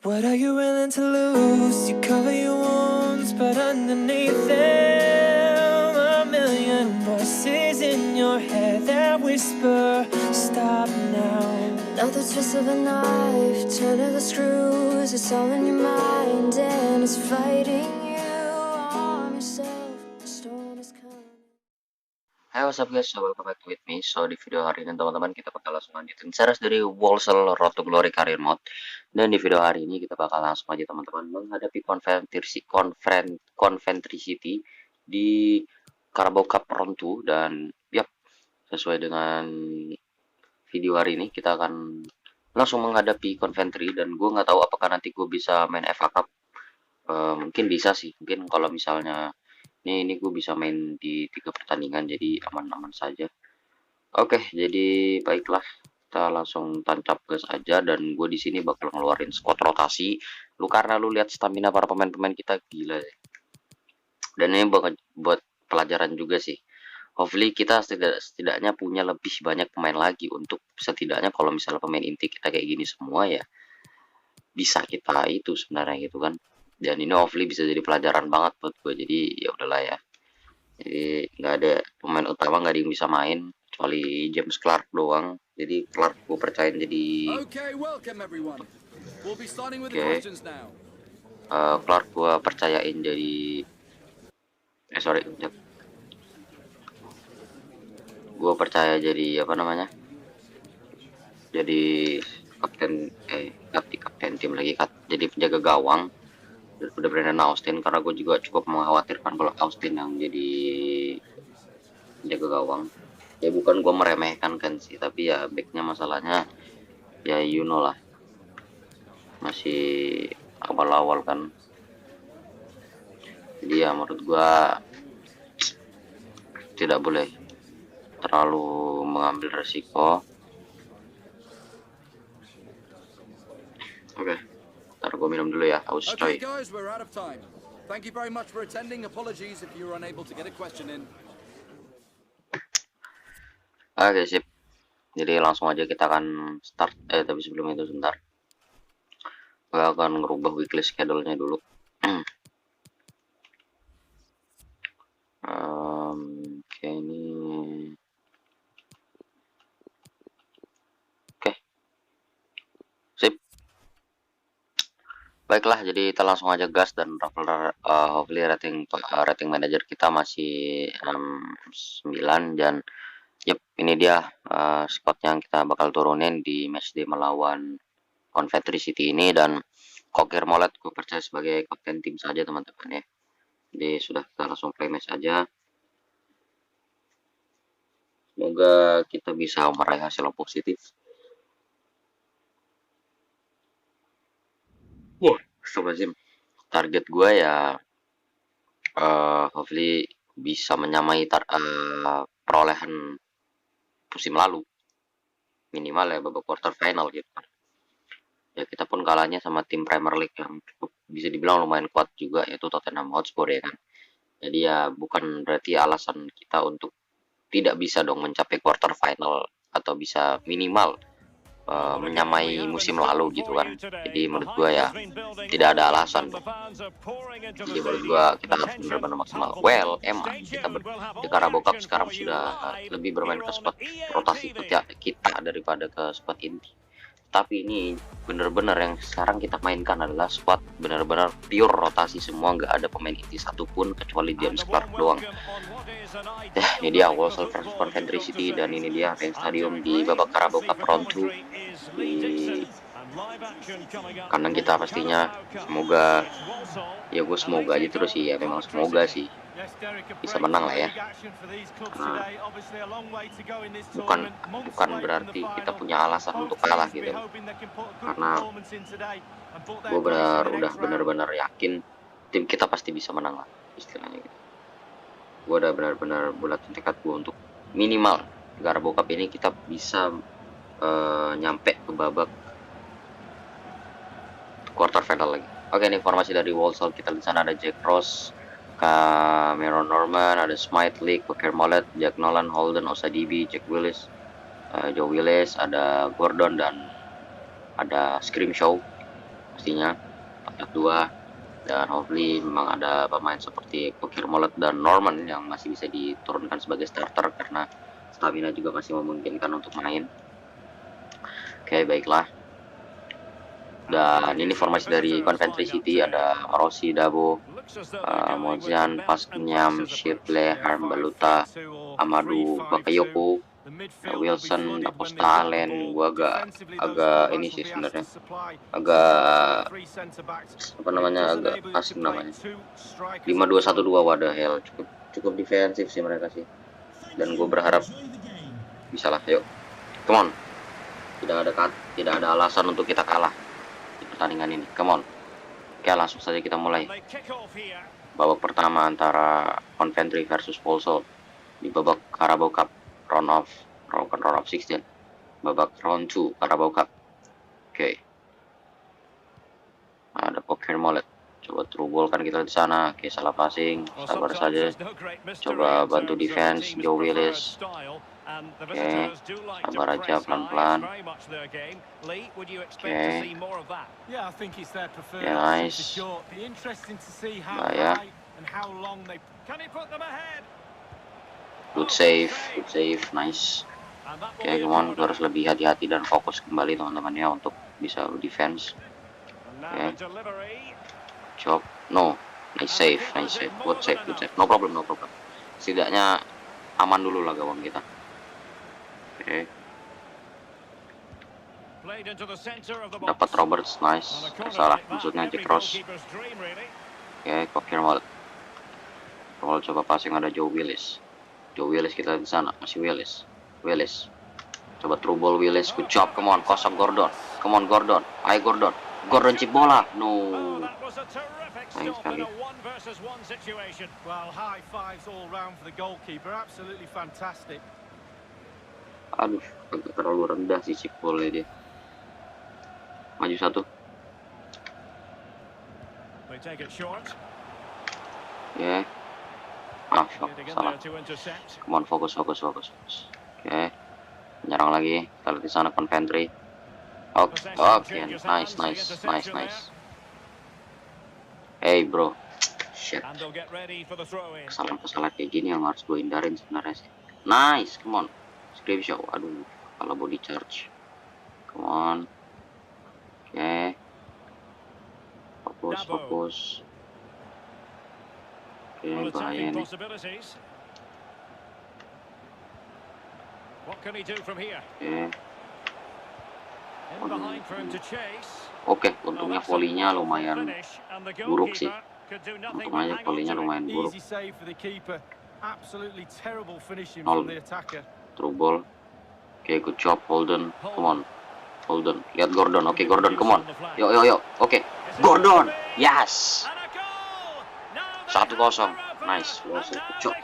What are you willing to lose? You cover your wounds, but underneath them, a million voices in your head that whisper, stop now. Another twist of a knife, turn of the screws, it's all in your mind and it's fighting you. Arm yourself, the storm is coming. Hai, what's up guys, so welcome back with me. So di video hari ini teman-teman kita bakal langsung lanjutin series dari Walsall Road to Glory Career Mode. Dan di video hari ini kita bakal langsung aja teman-teman menghadapi Coventry City di Carabao Cup Round 2. Dan yap, sesuai dengan video hari ini kita akan langsung menghadapi Coventry. Dan gue nggak tahu apakah nanti gue bisa main FA Cup. Mungkin bisa sih, mungkin kalau misalnya ini gue bisa main di 3 pertandingan, jadi aman-aman saja. Oke, jadi baiklah, kita langsung tancap gas aja. Dan gue di sini bakal ngeluarin squad rotasi karena lu lihat stamina para pemain-pemain kita gila ya. Dan ini buat pelajaran juga sih. Hopefully kita setidaknya punya lebih banyak pemain lagi untuk setidaknya kalau misalnya pemain inti kita kayak gini semua ya bisa kita itu sebenarnya gitu kan. Dan ini hopefully bisa jadi pelajaran banget buat gue, jadi ya udahlah ya. Jadi nggak ada pemain utama, nggak ada yang bisa main kecuali James Clark doang. Jadi Clark gue percayain jadi Clark gue percayain jadi gue percaya jadi apa namanya, jadi kapten tim lagi, jadi penjaga gawang daripada Brendan Austin, karena gue juga cukup mengkhawatirkan kalau Austin yang jadi penjaga gawang. Ya bukan gue meremehkan kan sih, tapi ya backnya masalahnya ya you know lah, masih awal-awal kan. Jadi ya menurut gue tidak boleh terlalu mengambil resiko. Oke. Ntar gue minum dulu ya, haus coy. Guys, we're out of time. Thank you very much for attending. Apologies if you were unable to get a question in. Oke, sip. Jadi langsung aja kita akan start. Tapi sebelum itu sebentar. Gue akan ngerubah weekly schedule-nya dulu. Oke, ini. Oke. Sip. Baiklah, jadi kita langsung aja gas. Dan hopefully rating manager kita masih 9. Dan yep, ini dia squad yang kita bakal turunin di matchday melawan Coventry City ini. Dan Kokir Molet gue percaya sebagai kapten tim saja teman-teman ya. Jadi sudah, kita langsung play match aja. Semoga kita bisa meraih hasil yang positif. Wah, astagfirullahaladzim. Target gue ya hopefully bisa menyamai perolehan musim lalu, minimal ya babak quarter final gitu kan. Ya kita pun kalahnya sama tim Premier League yang cukup bisa dibilang lumayan kuat juga, yaitu Tottenham Hotspur ya kan. Jadi ya bukan berarti alasan kita untuk tidak bisa dong mencapai quarter final atau bisa minimal menyamai musim lalu gitu kan. Jadi menurut gua ya tidak ada alasan. Jadi menurut gua kita harus benar-benar maksimal. Well, emang kita di Carabao Cup sekarang sudah lebih bermain ke spot rotasi kita daripada ke spot inti. Tapi ini benar-benar yang sekarang kita mainkan adalah squad benar-benar pure rotasi semua, nggak ada pemain inti satupun kecuali James Clark doang. Ya, ini dia Walsall versus Coventry City. Dan ini dia Rain Stadium di babak Carabao Cup Round 2 di kandang kita pastinya. Semoga ya, gue semoga aja terus sih ya, memang semoga sih bisa menang lah ya. Bukan berarti kita punya alasan untuk kalah gitu, karena gue udah benar-benar yakin tim kita pasti bisa menang lah istilahnya gitu. Gue udah benar-benar bulat tekad gue untuk minimal Carabao Cup ini kita bisa nyampe ke babak quarter final lagi. Oke, ini informasi dari Walsall. Kita di sana ada Jack Ross, Cameron Norman, ada Smythe Lee, Kokir Molet, Jack Nolan, Holden, Osadibi, Jack Willis, Joe Willis, ada Gordon, dan ada Screamshaw. pastinya 4-2, dan hopefully memang ada pemain seperti Kokir Molet dan Norman yang masih bisa diturunkan sebagai starter karena stamina juga masih memungkinkan untuk main. Oke, baiklah. Dan ini formasi dari Coventry City, ada Rossi, Dabo, Mozian, Pasnyam, Shipley, Harmbaluta, Amadou Bakayoko, Wilson, Daposta, Allen. Gua agak ini sih sebenarnya, agak apa namanya, agak asing namanya. 5-2-1-2, wadah hell, cukup defensif sih mereka sih. Dan gue berharap bisa lah, yuk, come on. Tidak ada alasan untuk kita kalah di pertandingan ini, come on. Oke, langsung saja kita mulai. Babak pertama antara Coventry versus Walsall di babak Carabao Cup round of 16. Babak round 2 Carabao Cup. Oke. Ada Kokir Molet. Coba through ball kan kita di sana. Oke, salah passing. Sabar saja. Coba bantu defense Joe Willis. Oke, sabar aja pelan-pelan. Oke, nice. Bahaya. Good save, nice. Oke, come on, harus lebih hati-hati dan fokus kembali teman-temannya untuk bisa defense. Oke, job, no, nice save, good save, no problem. Setidaknya aman dulu lah gawang kita. Oke. Dapat Roberts, nice. Salah, maksudnya Jack Ross. Oke, Kokir Molet. Coba passing, ada Joe Willis. Kita di sana, masih Willis. Coba through ball Willis, good job, come on, kosong Gordon. Ayo Gordon chip bola, no. Sayang sekali. Aduh, agak terlalu rendah sih chip bola dia. Maju satu. Ya. Salah. Come on, fokus. Oke. Menyerang lagi. Kita lihat di sana Coventry. Oke, nice. Hey bro. Shit. Kesalahan kayak gini yang harus gue hindarin sebenarnya sih. Nice, come on. Script show. Aduh, kalau body charge. Come on. Oke. Fokus. Oke, bahaya nih. Oke, untungnya volley-nya lumayan buruk sih. Untungnya volley-nya lumayan buruk. Through ball. Oke, good job Holden. Come on. Lihat Gordon. Oke, Gordon, come on. Yuk. Oke, Gordon. Yes. 1-0. Nice. Good job.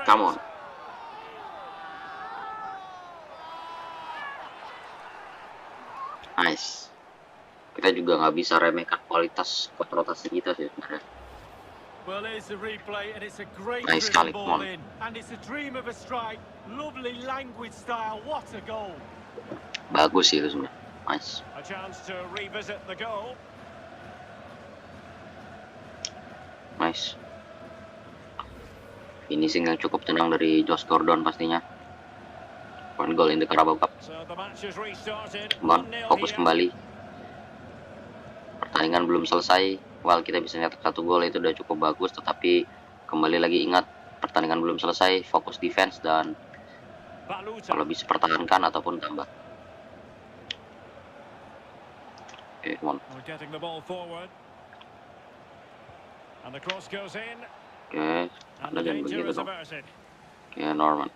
Come on. Nice. Kita juga nggak bisa remehkan kualitas squad rotasi kita sih sebenarnya. Nice sekali, come on. Bagus sih itu sebenarnya. Nice. Finishing yang cukup tenang dari Josh Gordon pastinya. One goal in the Carabao Cup. Fokus kembali. Pertandingan belum selesai. Kita bisa nyetak 1 gol itu udah cukup bagus, tetapi kembali lagi ingat pertandingan belum selesai, fokus defense dan kalau bisa pertahankan ataupun tambah. Oke, come on. Oke, ada jangan begitu dong. Oke, Nolan.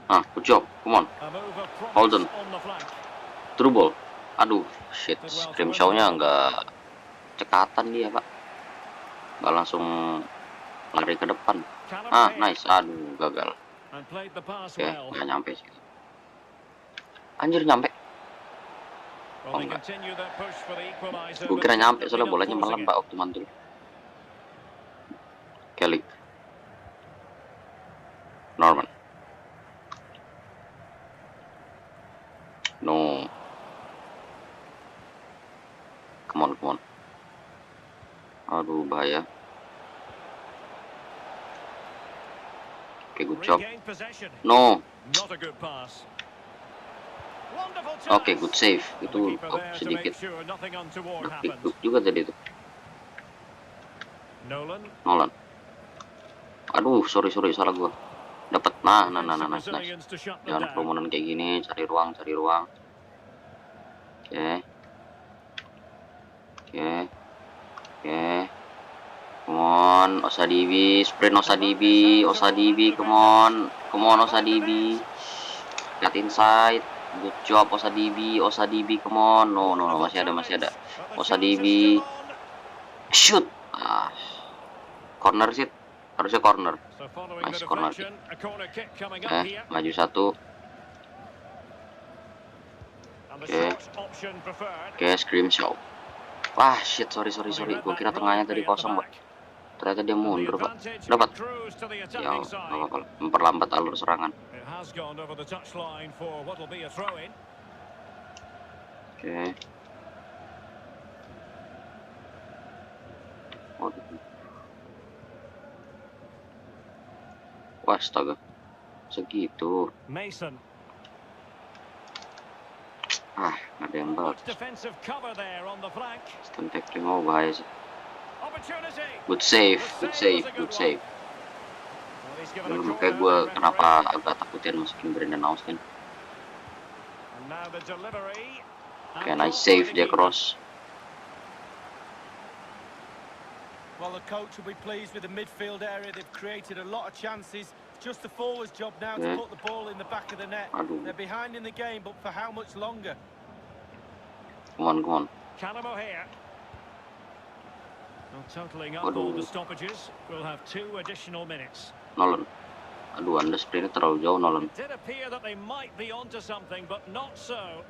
Good job, come on. Holden. Through ball. Aduh, shit. Scrim show-nya nggak cekatan dia, Pak. Nggak langsung lari ke depan. Nice. Aduh, gagal. Oke, nggak nyampe sih. Anjir, nyampe. Oh, enggak. Gue kira nyampe, soalnya bolanya malam, Pak, waktu mantul. Kelly. Norman. No. Come on, come on. Aduh, bahaya. Oke, good job. Regained possession. No. Not a good pass. Wonderful Oke, chance. good save. The Itu keeper there to sedikit make sure nothing untoward pick happened. juga tadi itu. Nolan. Nolan. Aduh, sorry salah gua. Dapat. Nah, Defensive nice. Brazilians to shut them Jangan down. kerumunan kayak gini, cari ruang. Oke. Come on, Osadibi, sprint Osadibi, come on, Osadibi. Got inside. Good job Osadibi, come on. No, masih ada. Osadibi. Shoot. Corner sih. Harusnya corner. So following Nice the corner. deflection, a corner kick coming up here. Maju satu. And the Okay. short option preferred. Oke, scream show. Wah, shit, sorry. Gua kira tengahnya tadi kosong, Pak. Ternyata dia mundur, Pak. Dapat. Ya, nggak apa-apa. Memperlambat alur serangan. It has gone over the touchline for what will be a throw-in. Oke. Wah, astaga. Segitu. Mason. Ada yang Much bagus. defensive cover there on the flank. Stand tackling, oh bahaya sih. Opportunity. Good save. Well, he's given a Makanya corner gue and kenapa referee. agak takutin masukin Brendan Austin. And now the delivery. Oke, nice save dia cross. Well, the coach will be pleased with the midfield area. They've created a lot of chances. It's just the forwards' job now to put the ball in the back of the net. Aduh. They're behind in the game, but for how much longer? Come on. Callum O'Hare. Well, totaling up all the stoppages, we'll have 2 additional minutes. Nolan. Aduh, Anda sprintnya terlalu jauh, Nolan. It did appear that they might be onto something, but not so.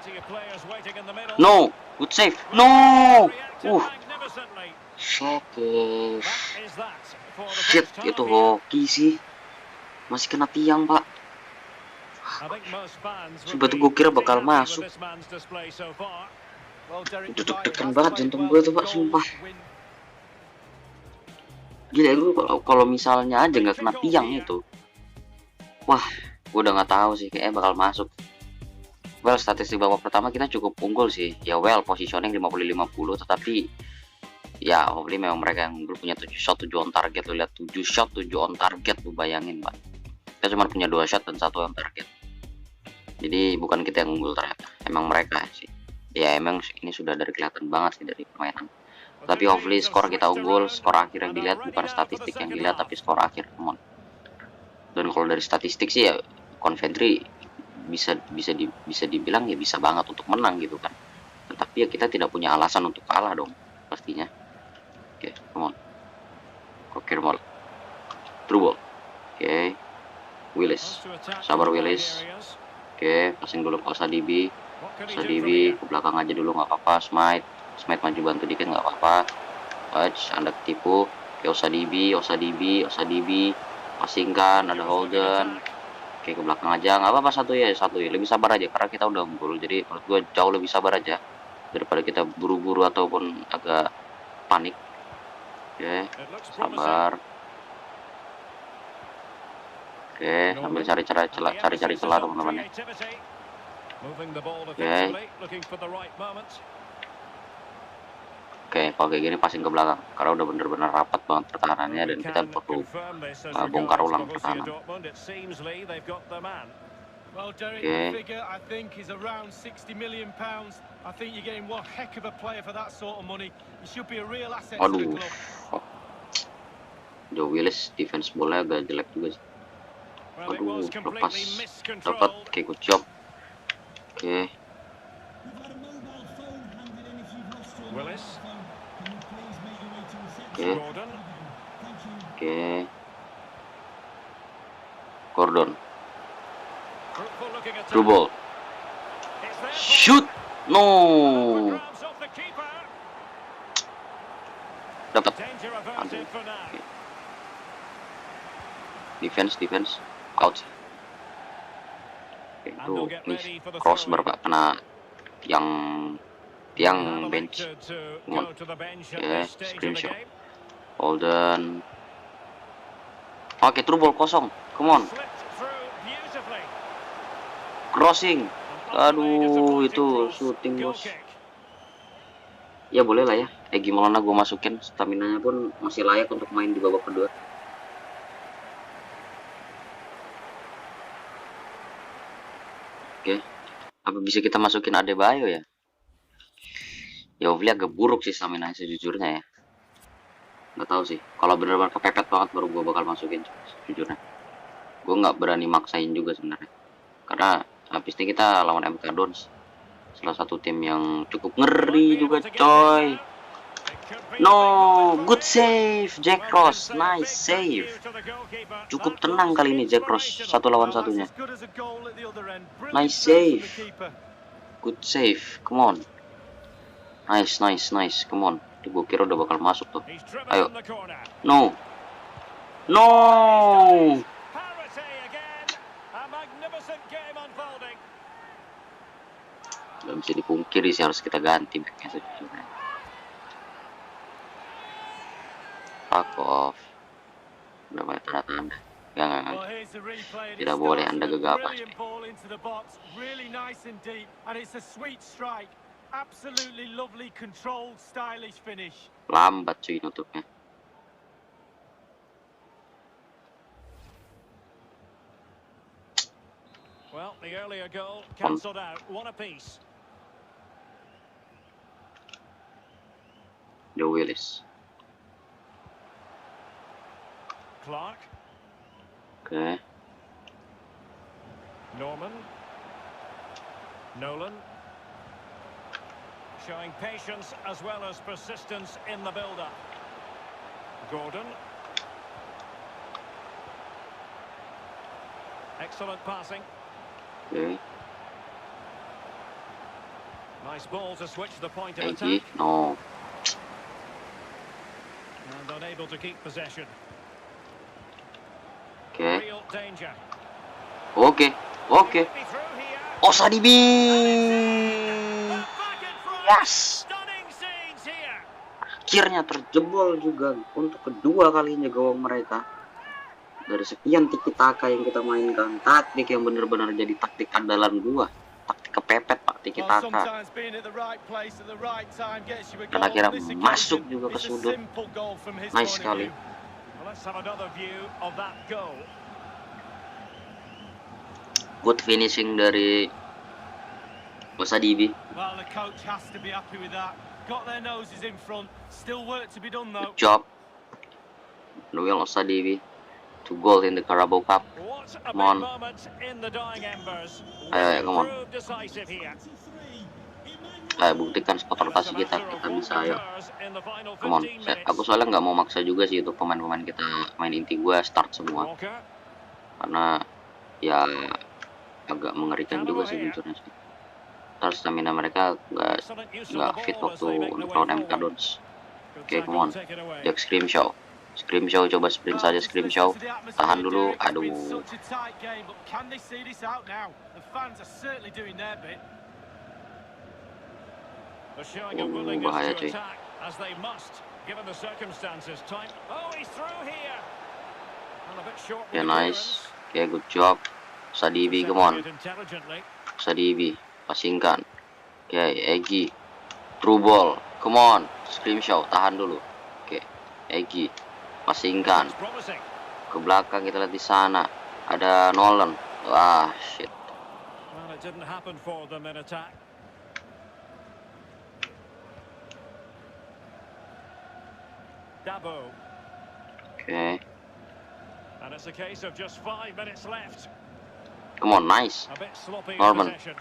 Plenty of players waiting in the middle. No, good save. No. Reacted magnificently. Shit. That is that for the Shit, first time itu here. hoki sih. Masih kena tiang, Pak. I think most fans would Sumpah tuh be gue kira pretty bakal happy with masuk. this man's display so far. Well, Derek Itu Dyer deg-degan has banget played jantung well gue with tuh, Pak, goals sumpah. to win. Gila, lu kalau misalnya aja nggak kena tiang itu. Wah, gue udah nggak tahu sih, kayaknya bakal masuk. Well, statistik babak pertama kita cukup unggul sih. Ya well, positioning 50-50, tetapi ya hopefully memang mereka yang dulu punya 7 shot 7 on target. Lu lihat 7 shot 7 on target, lu bayangin, Pak. Kita cuma punya 2 shot dan 1 on target. Jadi bukan kita yang unggul ternyata, emang mereka sih. Ya emang ini sudah dari kelihatan banget sih dari permainan. Tapi hopefully skor kita unggul, skor akhir yang dilihat bukan statistik yang dilihat tapi skor akhir, come on. Dan kalau dari statistik sih ya Coventry bisa dibilang ya bisa banget untuk menang gitu kan. Tetapi ya kita tidak punya alasan untuk kalah dong pastinya. Oke, come on. Kokirmol. Through ball. Oke. Willis. Sabar Willis. Oke, passing dulu ke Osadibi. Osadibi ke belakang aja dulu nggak apa-apa. Smite maju bantu dikit nggak apa-apa. Anda ketipu. Oke, Osadibi. Passingkan, ada Holden. Oke, ke belakang aja nggak apa-apa, satu ya. Lebih sabar aja karena kita udah unggul. Jadi menurut gue jauh lebih sabar aja daripada kita buru-buru ataupun agak panik. Oke, sabar. Oke, sambil cari celah teman-teman ya. Oke, kalau kayak gini passing ke belakang karena udah bener-bener rapat banget pertahanannya dan kita perlu bongkar ulang pertahanan. Well, Derek, Okay. the figure I think is around 60 million pounds. I think you're getting one heck of a player for that sort of money. He should be a real asset to the Aduh, club. Joe Willis defense bola agak jelek juga sih. Aduh, lepas dapat kayak good job. Oke. Willis. Oke. Gordon. Through ball. Shoot. No. Dapat. Aduh. Oke. Defense out. Oke, itu nih crossbar Pak, kena yang tiang bench. Come on. Oke, screenshot. Holden. Oke, through ball kosong. Come on. Crossing. Aduh, itu shooting bos. Ya boleh lah ya. Gimana gue masukin, stamina-nya pun masih layak untuk main di babak kedua. Oke. Apa bisa kita masukin Adebayo ya? Ya Ovli agak buruk sih stamina sejujurnya ya. Nggak tahu sih. Kalau bener-bener kepepet banget baru gue bakal masukin sejujurnya. Gue nggak berani maksain juga sebenarnya. Karena habis ini kita lawan MK Dons. Salah satu tim yang cukup ngeri juga coy. No, good save Jack Ross, nice save. Cukup tenang kali ini Jack Ross, 1 lawan 1-nya. Nice save. Good save, come on. Nice, come on. Gue kira udah bakal masuk tuh. Ayo. No. Gak bisa dipungkiri sih, harus kita ganti backnya sejujurnya. Fuck off. Udah banyak tanda-tanda. Enggak. Tidak boleh Anda gegabah. Lambat cuy nutupnya. Well, the earlier goal cancelled out. One apiece. Joe Willis. Clark. Oke. Norman. Nolan. Showing patience as well as persistence in the build-up. Gordon. Excellent passing. Oke. Nice ball to switch the point of Egi, attack. no. And unable to keep possession. Oke. Real danger. Oke. Maybe through here. Osadibi. Back in front. Yes. Stunning scenes here. Akhirnya terjebol juga untuk kedua kalinya gawang mereka. Dari sekian tiki-taka yang kita mainkan, taktik yang benar-benar jadi taktik andalan gua. Taktik kepepet Pak, tiki-taka. Dan akhirnya masuk juga ke sudut. Nice sekali. Let's have another view of that goal. Good finishing dari Osadibi. Well, the coach has to be happy with that. Got their noses in front. Still work to be done though. Good job. Noel Osadibi. 2 goals in the Carabao Cup. What a Come on. big moment in the dying embers. Ayo, come on. Proved decisive here. Ayo buktikan spot rotasi kita bisa ayo. Come on. Aku soalnya nggak mau maksa juga sih untuk pemain-pemain kita main inti gua start semua. Walker. Karena ya agak mengerikan juga sih jujurnya sih. Terus stamina mereka nggak fit waktu untuk lawan MK Dons. Oke, come on. Jack Scrimshaw. Scrimshaw coba sprint saja Scrimshaw. Tahan dulu. Aduh. Bahaya cuy. Ya nice. Oke, good job. Osadibi, come on. Osadibi, passingkan. Oke, Egi. Through ball. Come on. Scrimshaw, tahan dulu. Oke, Egi. Passingkan. Ke belakang kita lihat di sana. Ada Nolan. Wah, shit. Well, it didn't happen for them in attack. Dabo. Oke. And it's a case of just 5 minutes left. Come on, nice. A bit sloppy Norman. possession.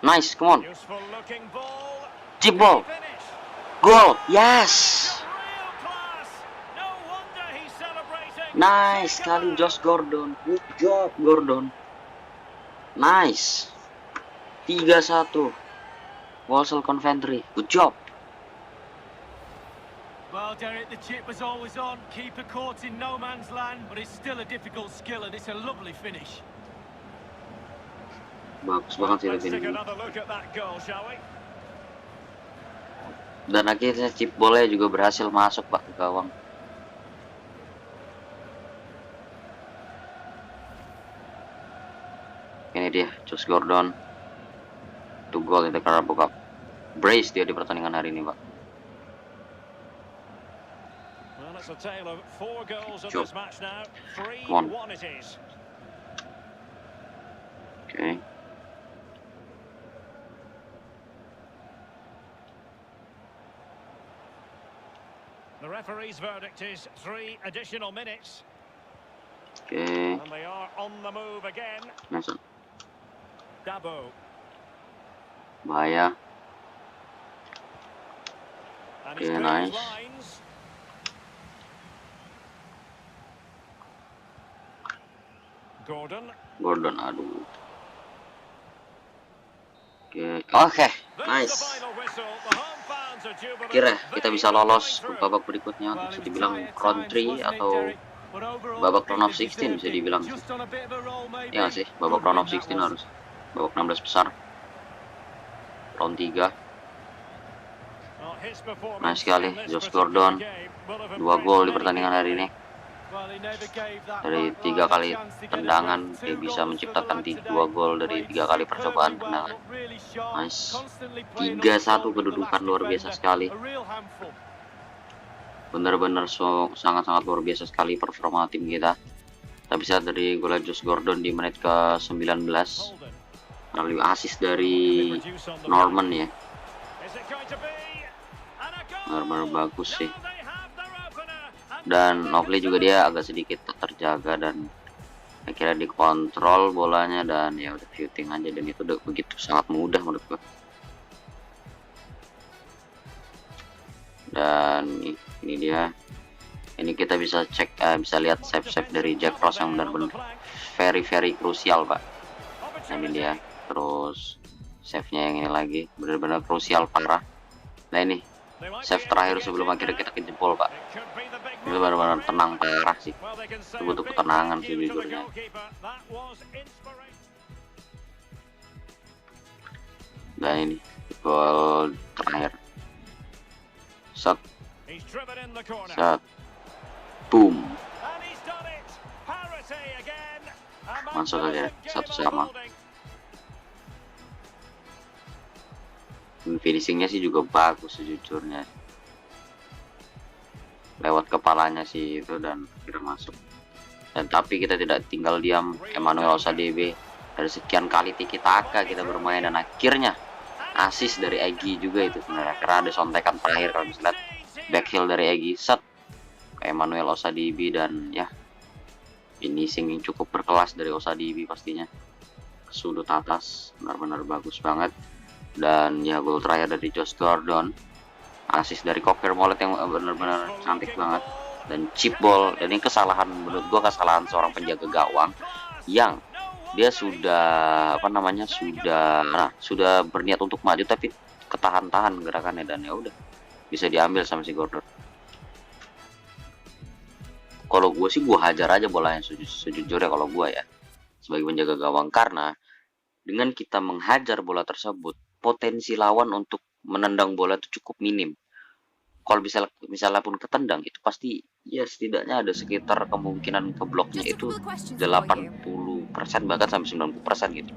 Nice, come on. Useful looking ball. Chip ball. Finish. Goal. Yes. Real class. No wonder he's celebrating. Nice sekali Josh Gordon. Good job Gordon. Nice. 3-1. Walsall Coventry. Good job. Well, Derek, the chip was always on. Keeper caught in no man's land, but it's still a difficult skill, and it's a lovely finish. Bagus Well, banget sih let's tapi take ini. another look at that goal, shall we? Dan akhirnya chip bola juga berhasil masuk Pak ke gawang. Ini dia Josh Gordon. 2 gol itu karena buka brace dia di pertandingan hari ini, Pak. Well, it's a tale of 4 goals in Sure. this match now. Come on. 3-1 it is. Oke. The referee's verdict is 3 additional minutes. Oke. And they are on the move again. Masuk. Dabo. Bahaya. And he's Okay, cleared nice. lines. Gordon. Gordon, aduh. Oke, There's nice. the final whistle. The home fans are jubilant. Kira kita They bisa are lolos going ke through. babak berikutnya, Well, bisa it was dibilang tight at round times, 3 wasn't it, atau Derek? But overall, babak I think round of they 16 bisa deserved it. dibilang. Just on a bit of a roll, maybe. Ya nggak sih, babak Good round of win that 16 was. harus. Babak 16 besar. Round 3. Well, his performance Nice sekali, in this Josh particular Gordon. game will have 2 gol di impressed pertandingan many hari ini. Well, he never gave that Dari back 3 line a kali chance to get a tendangan, break. dia 2 bisa goals menciptakan for the lad 2 today. gol dari Played 3 kali superbly percobaan well, tendangan. looked really sharp, Nice. constantly playing on the 3-1 shoulder of the kedudukan last luar biasa defender. sekali. A real handful. Bener-bener sangat-sangat luar biasa sekali performa tim kita. Kita bisa dari gol Josh Gordon di menit ke 19. Holden. Lalu assist dari Produce on the Norman ya. Is it going to be? And a goal! Benar-benar bagus sih. Now they have their opener. And Dan now Knockley they juga can dia agak sedikit terjaga dan akhirnya dikontrol bolanya dan ya udah shooting aja, dan itu udah begitu sangat mudah menurut gua. Dan ini dia, ini kita bisa cek, bisa lihat save dari Jack Ross yang benar-benar very krusial Pak. Nah, ini dia, terus save-nya yang ini lagi benar-benar krusial parah. Nah ini save terakhir sebelum akhirnya kita kejebol Pak. Itu benar-benar tenang parah sih. Itu butuh ketenangan sih jujurnya. Dan ini gol terakhir. Set, set, boom. Masuk aja, 1-1. Finishingnya sih juga bagus sejujurnya. Lewat kepalanya sih itu dan kira masuk. Dan tapi kita tidak tinggal diam. Emmanuel Osadebe dari sekian kali tiki taka kita bermain dan akhirnya assist dari Egy juga itu sebenarnya, karena ada sontekan terakhir kalau bisa lihat backheel dari Egy set ke Emmanuel Osadebe dan ya finishing yang cukup berkelas dari Osadebe pastinya. Sudut atas benar-benar bagus banget. Dan ya gol terakhir dari Josh Gordon, assist dari Cocker Molet yang benar-benar cantik banget, dan chip ball. Dan ini kesalahan, menurut gua kesalahan seorang penjaga gawang yang dia sudah sudah berniat untuk maju tapi ketahan-tahan gerakannya, dan ya udah bisa diambil sama si Gordon. Kalau gue sih gue hajar aja bolanya sejujurnya kalau gue ya sebagai penjaga gawang, karena dengan kita menghajar bola tersebut potensi lawan untuk menendang bola itu cukup minim. Kalau misalnya pun ketendang itu pasti ya setidaknya ada sekitar kemungkinan kebloknya itu 80% bahkan sampai 90% gitu.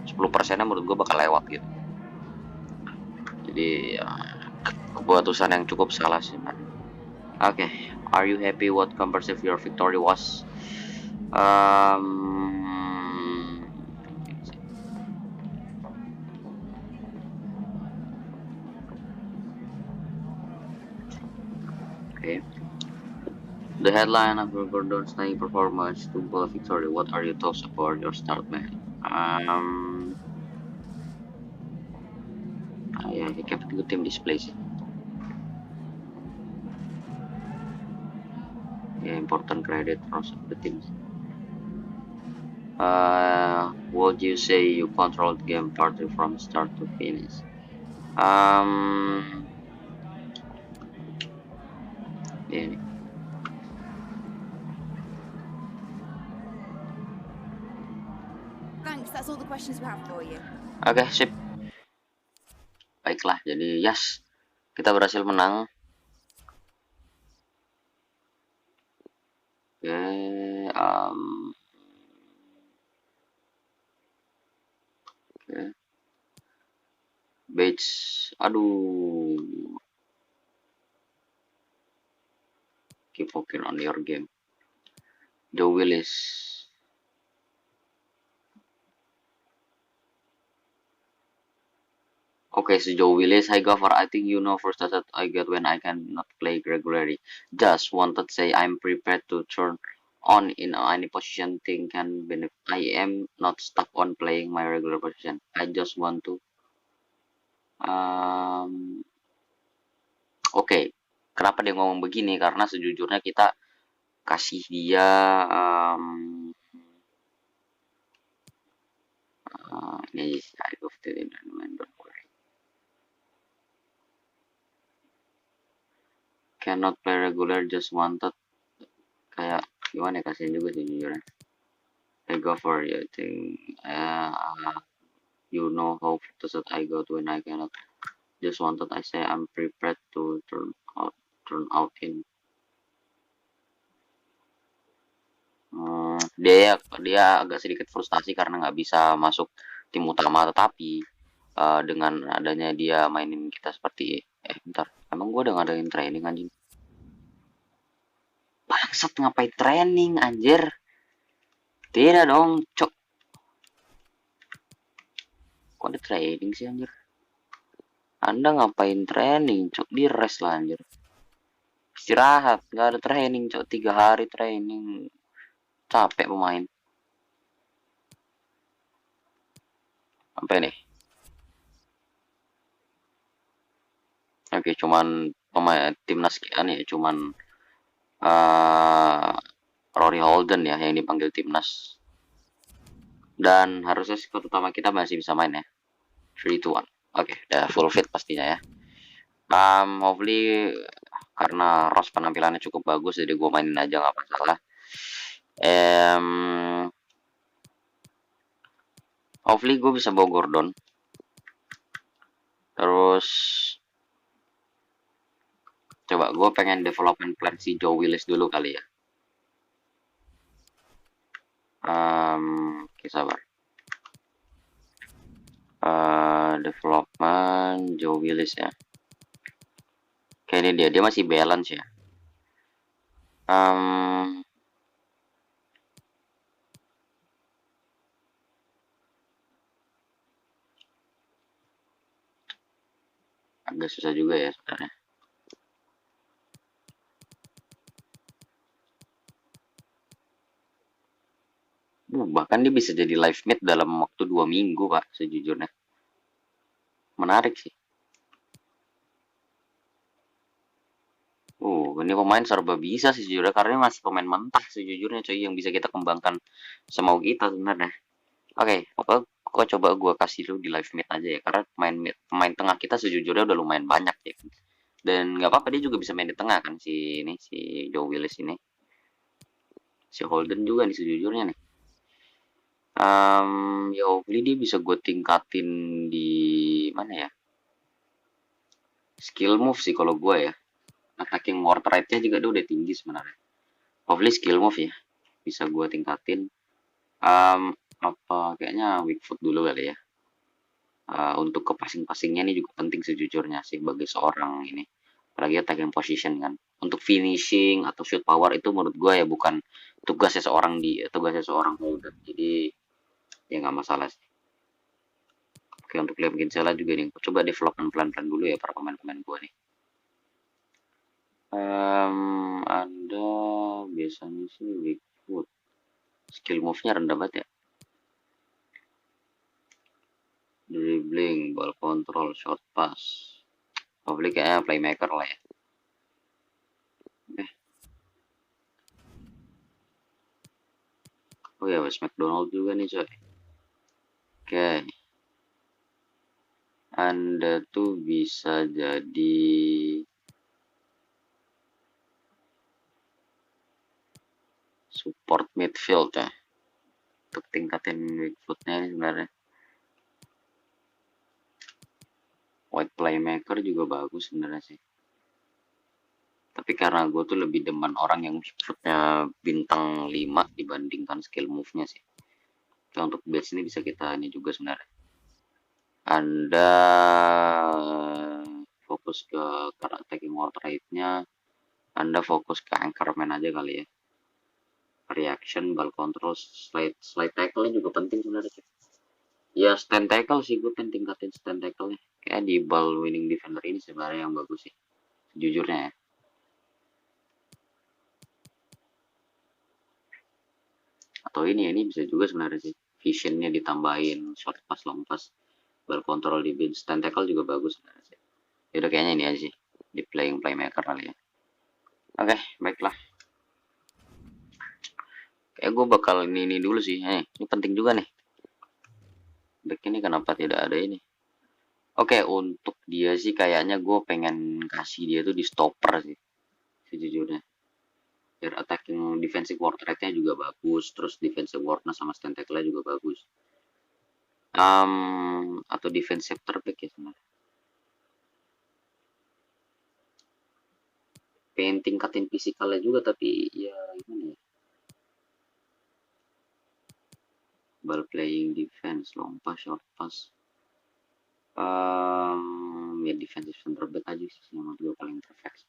10%-nya menurut gue bakal lewat gitu. Jadi ya, keputusan yang cukup salah sih man. Oke, are you happy what comprehensive your victory was? Okay. The headline of Gordon's stunning performance to pull a victory. What are your thoughts about your start, man? Yeah, he kept a good team display. Yeah, important credit for the team. Would you say you controlled the game partly from start to finish? sih ini. Thanks, that's all the questions we have for you. Oke, sip. Baiklah, jadi yes, kita berhasil menang. Oke, oke. Bates, aduh. Keep focusing on your game. Joe Willis. Okay, so Joe Willis, hi Gaffer. I think you know first that I get when I cannot play regularly. Just wanted to say I'm prepared to turn on in any position thing can benefit. I am not stuck on playing my regular position. I just want to. Oke, kenapa dia ngomong begini? Karena sejujurnya kita kasih dia ini I of the don't worry. Cannot play regular, just wanted. Kayak gimana ya, kasihan juga sih jujurnya. I go for you, I think you know how frustrated I got when I cannot. Just wanted I say I'm prepared to turn out in. Dia agak sedikit frustasi karena nggak bisa masuk tim utama, tetapi dengan adanya dia mainin kita seperti bentar, emang gue udah ngadain training anjing. Bangsat, ngapain training anjir? Tidak dong, cok. Kok ada training sih anjir? Anda ngapain training, cok? Di rest lah anjir. Istirahat, nggak ada training, cok. 3 hari training. Capek pemain. Sampai nih. Oke, cuman pemain timnas kita nih, cuman Rory Holden ya yang dipanggil timnas. Dan harusnya skuad utama kita masih bisa main ya. 3-2-1. Oke, udah full fit pastinya ya. Hopefully karena Ross penampilannya cukup bagus, jadi gue mainin aja nggak masalah. Hopefully gue bisa bawa Gordon. Terus coba gue pengen development plan si Joe Willis dulu kali ya. Oke, sabar. Development Joe Willis ya. Oke, ini dia masih balance ya. Agak susah juga ya sebenarnya. Bahkan dia bisa jadi live mate dalam waktu 2 minggu pak, sejujurnya. Menarik sih. Ini pemain serba bisa sih sejujurnya, karena masih pemain mentah sejujurnya coy, yang bisa kita kembangkan semau kita sebenarnya. Oke, coba gue kasih dulu di live mate aja ya, karena pemain tengah kita sejujurnya udah lumayan banyak ya. Dan nggak apa-apa, dia juga bisa main di tengah kan, si Joe Willis ini. Si Holden juga nih sejujurnya nih. Ya hopefully dia bisa gue tingkatin di mana ya, skill move sih kalau gue ya. Attacking work rate-nya juga dia udah tinggi sebenarnya. Hopefully skill move ya bisa gue tingkatin. Kayaknya weak foot dulu kali ya. Untuk ke passing-passingnya ini juga penting sejujurnya sih bagi seorang ini. Apalagi attacking position kan. Untuk finishing atau shoot power itu menurut gue ya bukan tugasnya seorang holder. Jadi ya nggak masalah sih. Oke, untuk Liam Kinsella juga nih, coba development pelan-pelan dulu ya para pemain-pemain gue nih. Anda biasanya sih weak foot, skill move-nya rendah banget ya. Dribbling, ball control, short pass, probably kayaknya playmaker lah ya. Oh ya, Wes McDonald juga nih coy. Oke. Anda tuh bisa jadi support midfield ya, untuk tingkatin weak footnya ini sebenarnya. Wide playmaker juga bagus sebenarnya sih, tapi karena gue tuh lebih demen orang yang weak footnya bintang 5 dibandingkan skill move-nya sih. Oke, untuk base ini bisa kita ini juga sebenarnya. Anda fokus ke attacking world rate-nya, Anda fokus ke anchorman aja kali ya. Reaction, ball control, slide tackle juga penting sebenarnya sih. Ya stand tackle sih, gue pengen tingkatin stand tackle-nya. Kayak di ball winning defender ini sebenarnya yang bagus sih, jujurnya ya. Atau ini bisa juga sebenarnya sih, visionnya ditambahin, short pass, long pass, ball control di bench, stand tackle juga bagus sebenarnya sih. Yaudah kayaknya ini aja sih, di playmaker kali ya. Oke, baiklah. Kayak gue bakal ini dulu sih. Ini penting juga nih. Back ini kenapa tidak ada ini? Oke, untuk dia sih kayaknya gue pengen kasih dia tuh di stopper sih, sejujurnya. Biar attacking defensive work rate-nya juga bagus, terus defensive worknya sama stand tackle-nya juga bagus. Atau defensive terbaik ya sebenarnya. Pengen tingkatin fisikalnya juga, tapi ya gimana ya? Ball playing defense, long pass, short pass. Ya defensive center back aja sih yang menurut gue paling perfect.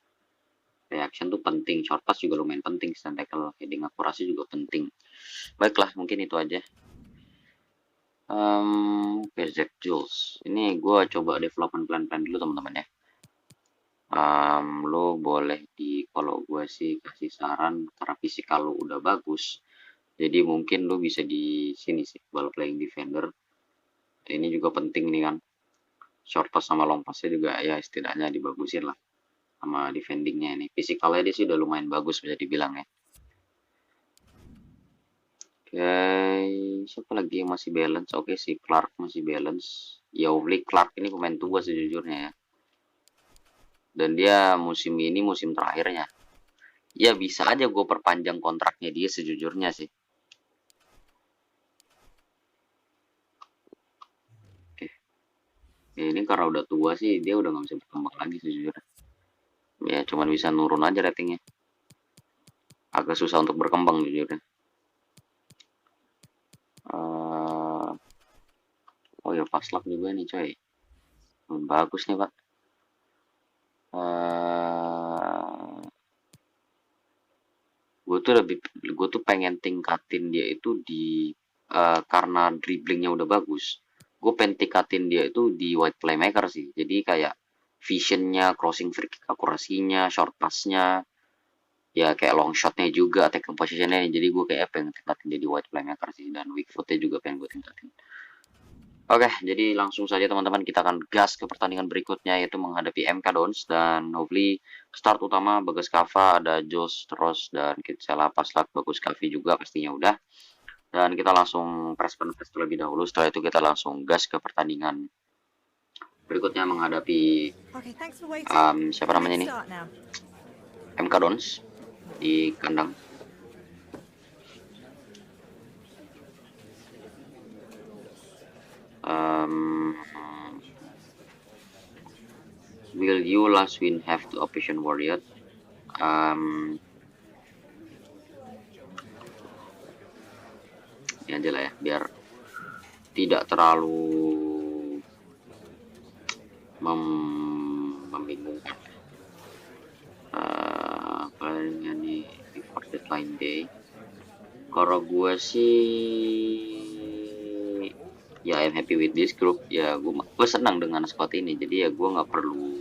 Reaction tuh penting, short pass juga lumayan penting, stand tackle, heading akurasi juga penting. Baiklah, mungkin itu aja. Zach Jules. Ini gue coba development plan dulu teman-teman ya. Lo boleh kalau gue sih kasih saran, karena fisikal lo udah bagus, jadi mungkin lo bisa di sini sih, ball playing defender. Ini juga penting nih kan, short pass sama long passnya juga ya setidaknya dibagusin lah sama defendingnya. Ini fisikalnya dia sih udah lumayan bagus bisa dibilang ya. Oke, siapa lagi yang masih balance? Oke, si Clark masih balance. Yovli Clark ini pemain tua sejujurnya ya, dan dia musim ini musim terakhirnya. Ya bisa aja gue perpanjang kontraknya dia sejujurnya sih. Oke. Ya, ini karena udah tua sih dia udah nggak bisa berkembang lagi sejujurnya. Ya cuman bisa nurun aja ratingnya. Agak susah untuk berkembang jujurnya. Oh ya, fast luck juga nih coy. Bagus nih pak. Gue tuh pengen tingkatin dia itu di karena dribblingnya udah bagus. Gue pengen tingkatin dia itu di wide playmaker sih. Jadi kayak visionnya, crossing free kick akurasinya, short passnya, ya kayak long shotnya juga, attack positionnya. Jadi gue kayak pengen tingkatin dia di wide playmaker sih, dan weak footnya juga pengen gue tingkatin. Oke, jadi langsung saja teman-teman kita akan gas ke pertandingan berikutnya, yaitu menghadapi MK Dons. Dan hopefully start utama Bagas Kava, ada Jos terus, dan Kitsela Paslak, Bagus Kavi juga pastinya udah. Dan kita langsung press terlebih dahulu, setelah itu kita langsung gas ke pertandingan berikutnya menghadapi siapa namanya ini, MK Dons di kandang. Will you last win have to operation warrior? Ini aja lah ya, biar tidak terlalu membingungkan. Apalagi nih before deadline day. Kalau gue sih ya I'm happy with this group ya, gue senang dengan squad ini, jadi ya gue nggak perlu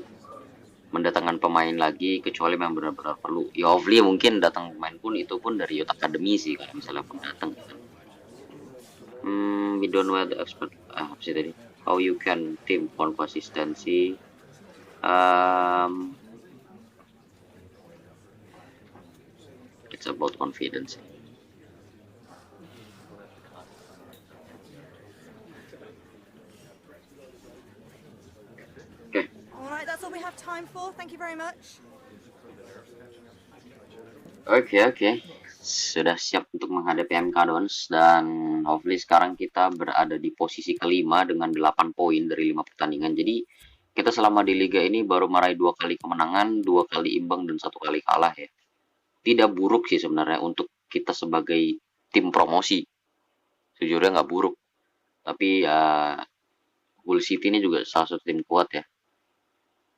mendatangkan pemain lagi kecuali memang benar-benar perlu. Ya obviously mungkin datang pemain pun itu pun dari Youth Academy sih kalau misalnya pun datang kan. We don't know the expert apa sih tadi, how you can team on consistency. It's about confidence. That's all we have time for. Thank you very much. Oke. sudah siap untuk menghadapi MK Dons, dan hopefully sekarang kita berada di posisi kelima dengan 8 poin dari 5 pertandingan. Jadi kita selama di liga ini baru meraih 2 kali kemenangan, 2 kali imbang, dan 1 kali kalah ya. Tidak buruk sih sebenarnya untuk kita sebagai tim promosi. Sejujurnya nggak buruk. Tapi ya Hull City ini juga salah satu tim kuat ya.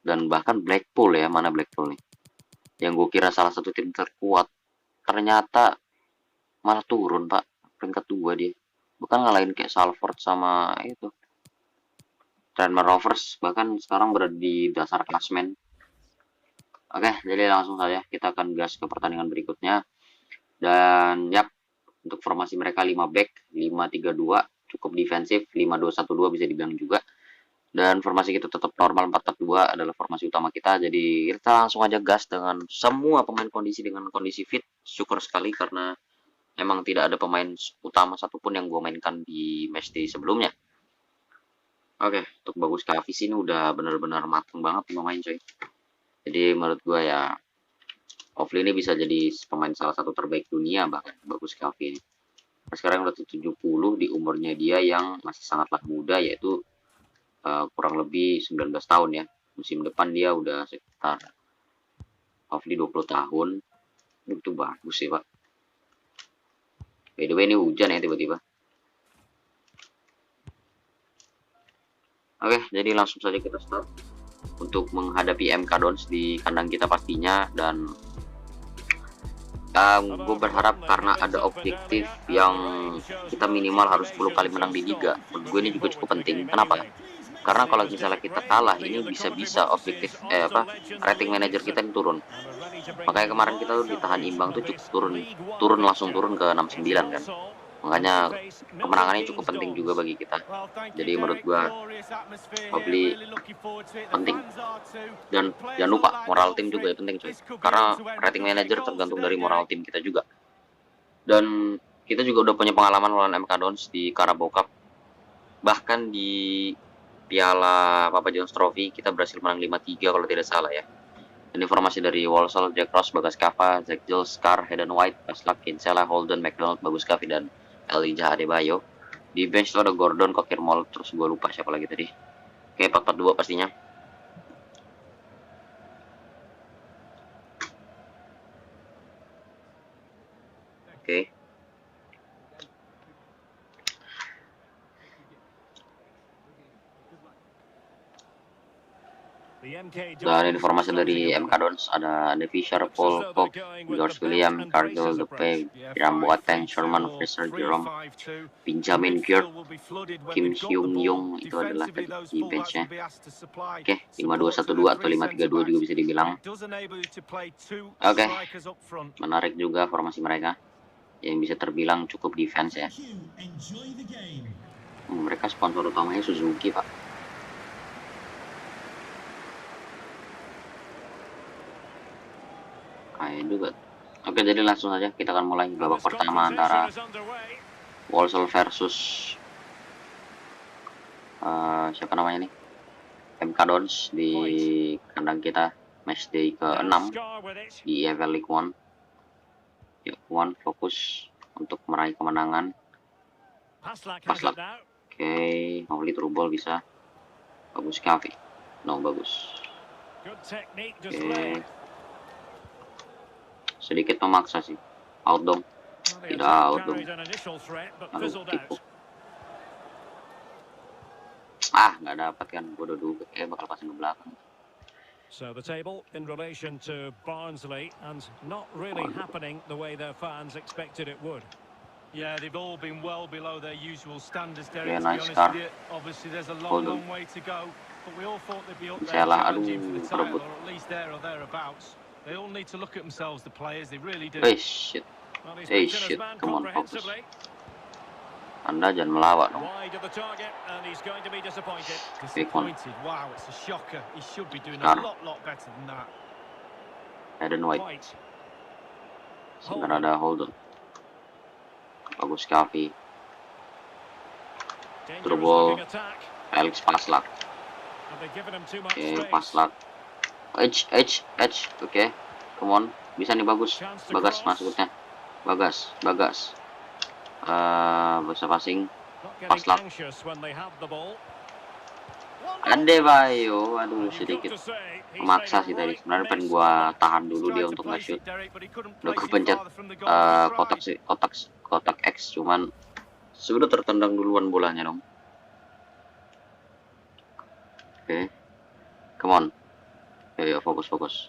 Dan bahkan Blackpool ya, mana Blackpool nih? Yang gue kira salah satu tim terkuat, ternyata malah turun pak, peringkat 2 dia. Bukan ngalahin kayak Salford sama itu Tranmere Rovers, bahkan sekarang berada di dasar klasmen. Oke, jadi langsung saja kita akan gas ke pertandingan berikutnya. Dan yap, untuk formasi mereka 5 back, 5-3-2, cukup defensif, 5-2-1-2 bisa dibilang juga. Dan formasi kita tetap normal 4-4-2 adalah formasi utama kita. Jadi kita langsung aja gas dengan semua pemain kondisi dengan kondisi fit. Syukur sekali karena emang tidak ada pemain utama satupun yang gue mainkan di matchday sebelumnya. Oke, untuk Bagus Kavis ini udah bener-bener mateng banget pemain coy. Jadi menurut gue ya, hopefully ini bisa jadi pemain salah satu terbaik dunia bahkan Bagus Kavis ini. Sekarang udah 70 di umurnya dia yang masih sangatlah muda, yaitu kurang lebih 19 tahun ya. Musim depan dia udah sekitar hopefully 20 tahun. Itu bagus sih pak. By the way ini hujan ya tiba-tiba. Oke, jadi langsung saja kita start untuk menghadapi MK Dons di kandang kita pastinya. Dan gue berharap karena ada objektif yang kita minimal harus 10 kali menang di liga. Menurut gue ini juga cukup penting. Kenapa? Karena kalau misalnya kita kalah ini bisa-bisa objektif rating manager kita ini turun. Makanya kemarin kita tuh ditahan imbang tuh cukup turun langsung turun ke 69 kan. Makanya kemenangan ini cukup penting juga bagi kita. Jadi menurut gua hopefully penting. Dan jangan lupa moral tim juga ya penting coy. Karena rating manager tergantung dari moral tim kita juga. Dan kita juga udah punya pengalaman lawan MK Dons di Carabao Cup. Bahkan di Piala Papa John's Trophy kita berhasil menang 5-3 kalau tidak salah ya. Dan informasi dari Walsall, Jack Ross, Bagas Kava, Zach Giles, Scar, Hayden White, Paslak, Kinsella, Holden, McDonald, Bagus Kavi, dan Elijah Adebayo. Di bench tuh ada Gordon, Kokirmol, terus gue lupa siapa lagi tadi. Oke, 4-4-2 pastinya. Oke. Dan informasi dari MK Dons ada The Fisher, Paul Cook, George William, Cargill, Depay, Hiram Boateng, Sherman, Fraser, Jerome, Benjamin Girt, Kim Hyung Young itu adalah di benchnya. Oke, 5-2-1-2 atau 5-3-2 juga bisa dibilang. Oke, menarik juga formasi mereka yang bisa terbilang cukup defense ya. Mereka sponsor utamanya Suzuki pak. Juga. Oke, jadi langsung aja kita akan mulai babak pertama antara Walsall versus siapa namanya nih, MK Dons di kandang kita matchday ke-6 di EFL League One. Yuk, One fokus untuk meraih kemenangan. Paslak. Oke, Mauli through ball bisa. Bagus Kavi. No, bagus. Oke. Sedikit memaksa sih. Out dong. Tidak out dong. Aduh, tipu. Nggak dapat kan. Bodoh duga. Bakal pasang ke belakang. So the table in relation to Barnsley and not really happening the way their fans expected it would. Yeah, they've all been well below their usual standards, Derek. Yeah, nice to be honest car. with you. Obviously, there's a long way to go, but we all thought they'd be up there Salah, challenging for the aduh, title, or at least there or thereabouts. They all need to look at themselves, the players. They really do. Shit. Shit. Come on, focus. Anda jangan melawak dong. Disappointed. Wow, it's a shocker. He should be doing a lot better than that. Hayden White. Sebenarnya ada Holden. Bagus Kavi. Through ball. Alex Paslak. Oke, Paslak. Edge. Oke, come on. Bisa nih bagus. Bagas masuknya. Bagas. Bisa passing. Not Pas getting lah. anxious when they have the ball. Ade Bayo, aduh You've got sedikit to say, he's memaksa made a sih tadi. right Sebenarnya pengen mess gua of that. tahan He's dulu tried dia to untuk place nge-shoot. it, Derek, but he couldn't Udah place gue it pencet farther from the goal. He kotak tried. kotak X, cuman sudah tertendang duluan bolanya dong. Oke, come on. Yo, fokus. Oke,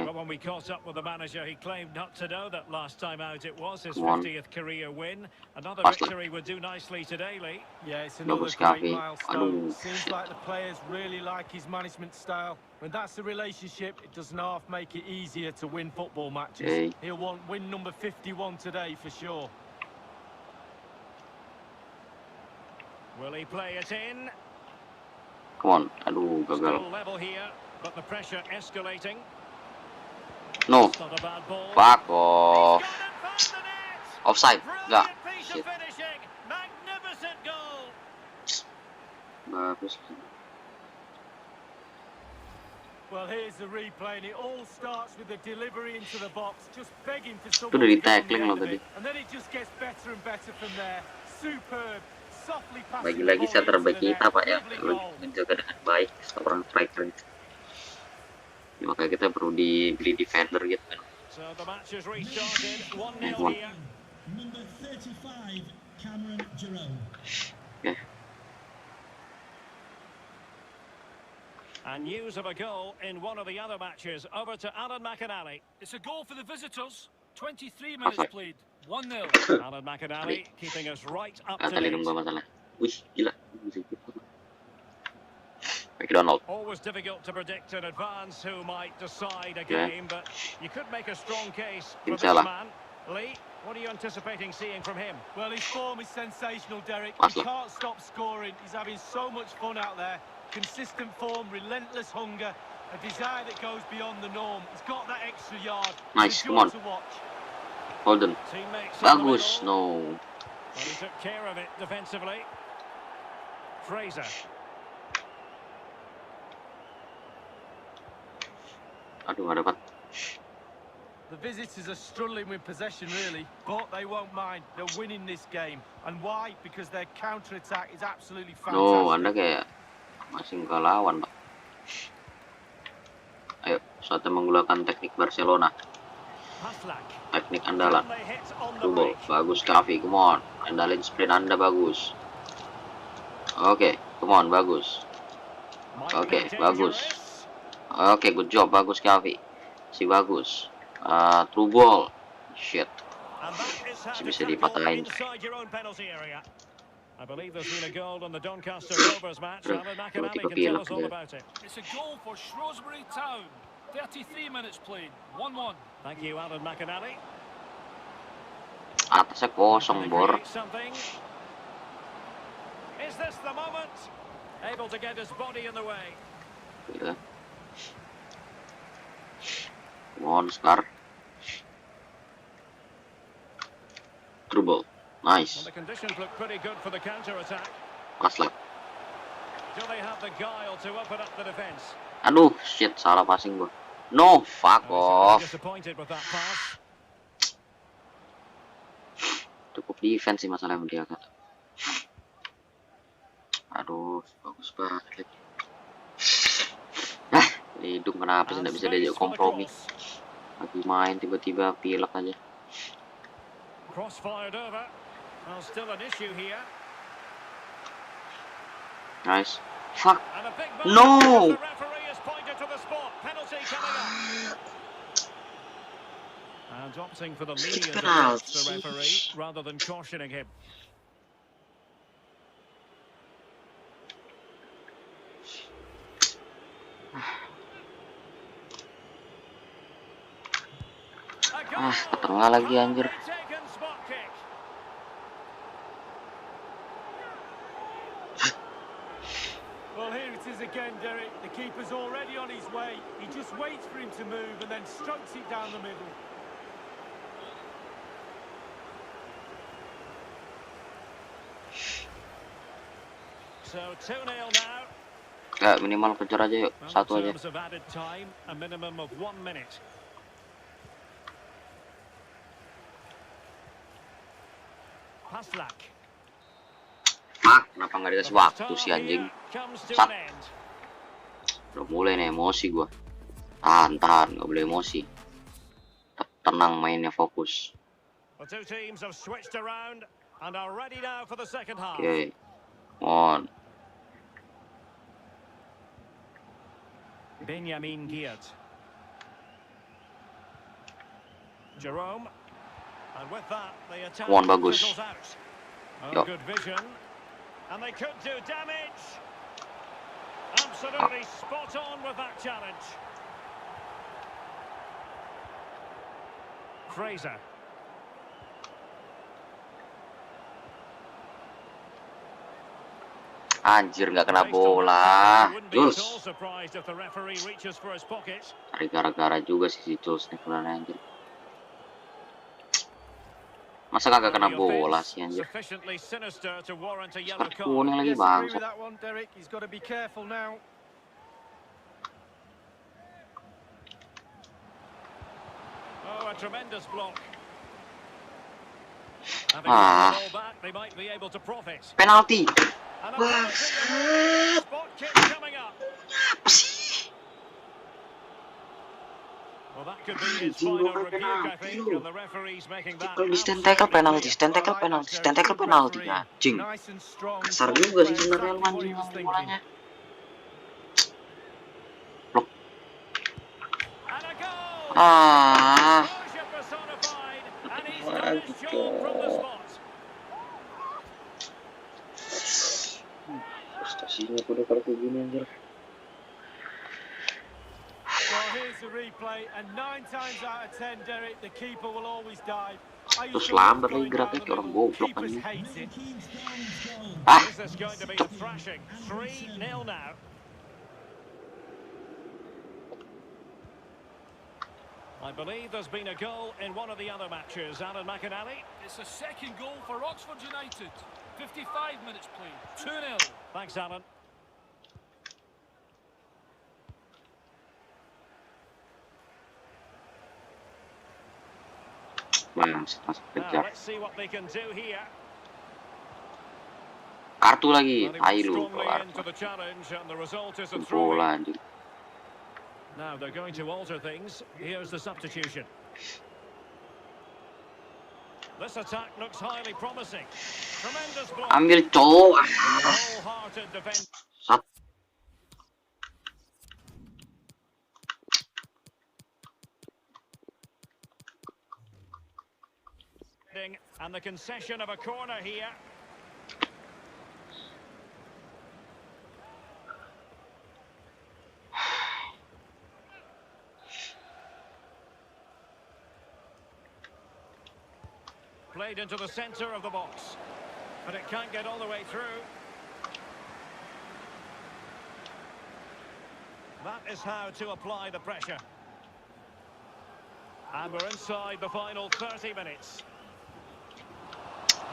But when we caught up with the manager, he claimed not to know that last time out it was his Come on. 50th career win. Another Pas lah. victory would do nicely today, Lee. Yeah, it's another Bagus great Gavi. milestone. Aduh, Seems like the players really like his management style. When that's the relationship, it doesn't half make it easier to win football matches. Okay. He'll want win number 51 today for sure. Will he play it in? come on. Aduh, gagal. Still level here, but the pressure escalating. No, It's not a bad ball. fuck He's off. gone and found the net. Offside. Enggak. Brilliant piece Shit. of finishing. Magnificent goal. Bagus. Well, here's the replay, and it all starts with the delivery into the box, just begging for Itu someone udah to get on the di-tackling end loh of tadi. it. And then it just gets better and better from there. Superb, softly passing the Lagi-lagi ball center into back the kita net. Pak ya, Lovely lu goal. menjaga dengan baik seorang striker. Ya, makanya kita perlu dibeli defender gitu kan. So the match has restarted. 1-0 Come on. here. Number 35, Cameron Jerome. Oke. And news of a goal in one of the other matches. Over to Alan McInally. It's a goal for the visitors. 23 minutes Offside. played. 1-0. Alan McInally keeping us right up to Kata date. dong gua masalah. Wih, gila. McDonald. Always difficult to predict in advance who might decide a Yeah. game, but you could make a strong case for this Inshallah. man. Lee, what are you anticipating seeing from him? Well, his form is sensational, Derek. Pas He lah. can't stop scoring. He's having so much fun out there. Consistent form, relentless hunger, a desire that goes beyond the norm. He's got that extra yard. Nice, It's a come joy on. to watch. Holden. Teammates in the Bagus. middle, No. but he took care of it defensively. Fraser. Aduh, nggak dapat. The visitors are struggling with possession, really, but they won't mind. They're winning this game. And why? Because their counter-attack is absolutely No, fantastic. Anda kayak masih nggak lawan, Pak. Ayo, saatnya menggunakan teknik Barcelona. Haslak. Teknik andalan. They hit on the Double. break. Bagus, Kavi. Come on. Andalin sprint Anda bagus. Oke, come on. Bagus. Might Oke, be bagus. dangerous. Oke, good job. Bagus, Kavi. Si bagus. True ball. Shit. And that is how to Bisa tackle dipatahin. inside your own penalty area. I believe there's been a goal on the Doncaster Rovers match. Aduh, Alan McInally tiba-tiba can tell pilek us all dia. about it. It's a goal for Shrewsbury Town. 33 minutes played. 1-1. Thank you, Alan McInally. Atasnya kosong, Can they Bor. create something? Is this the moment? Able to get his body in the way. Gila. Come on, Scar. True ball. Well, Nice. the conditions look pretty good for the counter-attack. Aslak. Do they have the guile to open up the defence? Aduh, shit. Salah passing gua. No, fuck Oh, he's a bit off. disappointed with that pass. Cukup defense sih masalahnya dia kan. Aduh, bagus banget. Hidung kenapa sih And nggak bisa space diajak for the kompromi? cross. Lagi main tiba-tiba pilek aja. Cross fired over. Well, still an issue here. Nice. Fuck. And a big No! The referee has pointed to the spot. Penalty coming up. And opting for the lenient approach, the referee, rather than cautioning him. A goal. Ke tengah lagi anjir. Calmly taken spot kick. Well, here it is again, Derek. The keeper's already on his way. He just waits for him to move and then strokes it down the middle. So 2-0 now. Kayak minimal kejar aja yuk. Well, Satu in aja. terms of added time, a minimum of 1 minute. Haslak. Kenapa nggak dikasih waktu sih anjing? Sat. Udah mulai nih emosi gua. Tahan, nggak boleh emosi. Tenang mainnya, fokus. The two teams have switched around and are ready now for the second half. Oke, on. Benjamin Giert. Jerome. And with that, the attack Bagus. fizzles out. Yo. Good vision. And they could do damage. Absolutely spot on with that challenge. Fraser. Anjir, nggak kena bola. Jules. Cari gara-gara juga sih si Jules nih kena anjir. Masa kagak kena bola sih anjir. Kartu kuning lagi bangsat. Oh, a tremendous block. Penalti. Wah. Apa sih? Kalau di stand tackle penalti, anjing. Kasar juga sih sebenarnya anjing bolanya. Blok. Prestasinya udah kalau kayak gini anjir. Well, here's the replay, and 9 times out of 10, Derek, the keeper will always dive. Terus lambat lagi geraknya kayak orang goblok anjing. Is this going to be a thrashing? 3-0 now. I believe there's been a goal in one of the other matches. Alan McInally. It's a second goal for Oxford United. 55 minutes played. 2-0. Thanks, Alan. Masuk Now, kejar. let's see what they can do here. Kartu lagi, Well, he tai went lu strongly keluar. into the challenge, and the result is a Bola throw-in. anjing. Now they're going to alter things. Here's the substitution. This attack looks highly promising. Tremendous block. Ambil cowok. Wholehearted defense. Sat. And the concession of a corner here. Played into the centre of the box, but it can't get all the way through. That is how to apply the pressure. And we're inside the final 30 minutes.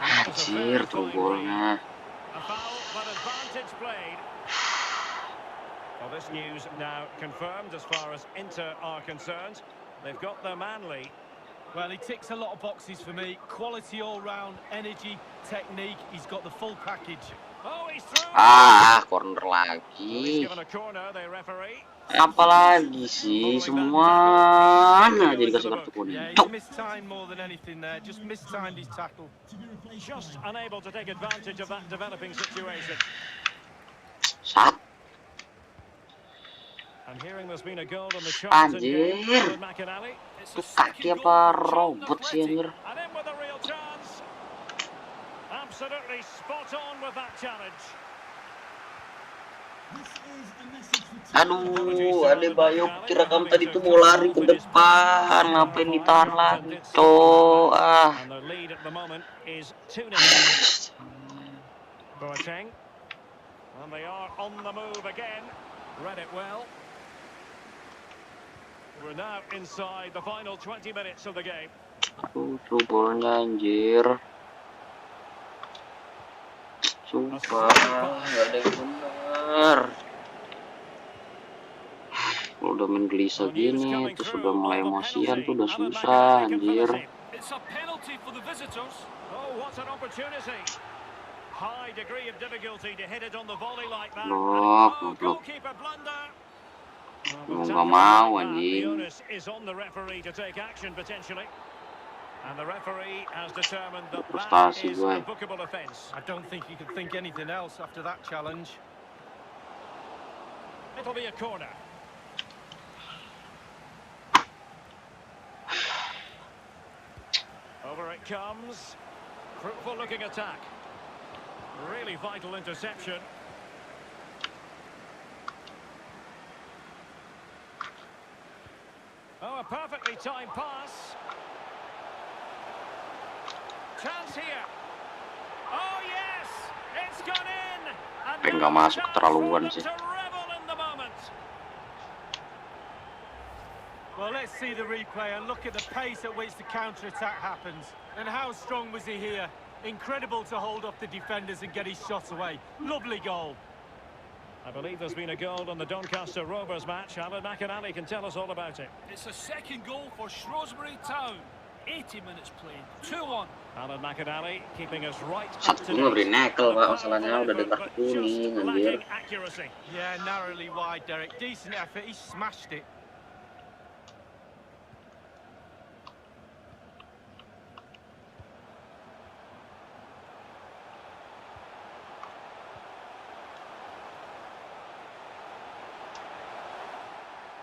Anjir tuh golnya. A foul, but advantage played. Well, this news now confirmed as far as Inter are concerned. They've got their man lead. Well, he ticks a lot of boxes for me. Quality all round, energy, technique. He's got the full package. Oh, he's through. Corner Well, he's lagi. given a corner, the referee. Apalagi sih semuanya jadi kasih kartu Yeah, kuning. he's Cok. mistimed more than anything there. Just mistimed his tackle. Just unable to take advantage of that developing situation. Sat. And hearing there's been a goal in the Charlton game. Anjir. Alan McInally. Itu kaki apa robot sih anjir. And in with a real chance. Absolutely spot on with that challenge. Aduh, Adebayo kira kamu tadi tuh mau lari ke depan, ngapain ditahan lagi, cok. And the lead at the moment is 2-0. Boateng. And they are on the move again. Read it well. We're now inside the final 20 minutes of the game. Aduh, tuh bolanya anjir. Sumpah, gak ada yang benar. Kalau udah main gelisah gini, terus udah mulai emosian tuh udah susah anjir. It's a penalty for the visitors. Oh, what an opportunity. High degree of difficulty to hit it on the volley like that. Goblok. Goalkeeper blunder. Mau nggak mau The anjing. onus is on the referee to take action potentially. And the referee has determined that that Frustasi is gue. a bookable offence. I don't think you could think anything else after that challenge. It'll be a corner. Over it comes. Fruitful looking attack. Really vital interception. Oh, a perfectly timed pass. Chance here. Oh yes, it's gone in. And Nggak now masuk, chance keterlaluan for them sih. to revel in the moment. Well, let's see the replay and look at the pace at which the counter-attack happens. And how strong was he here? Incredible to hold off the defenders and get his shot away. Lovely goal. I believe there's been a goal on the Doncaster Rovers match. Alan McInally can tell us all about it. It's a second goal for Shrewsbury Town. 80 minutes played. 2-1. Alan McInally keeping us right up Satu to gue beri date. nekel pak, A masalahnya powerful udah di effort, kartu but just kuning anjir. lacking accuracy. Yeah, narrowly wide, Derek. Decent effort. He smashed it.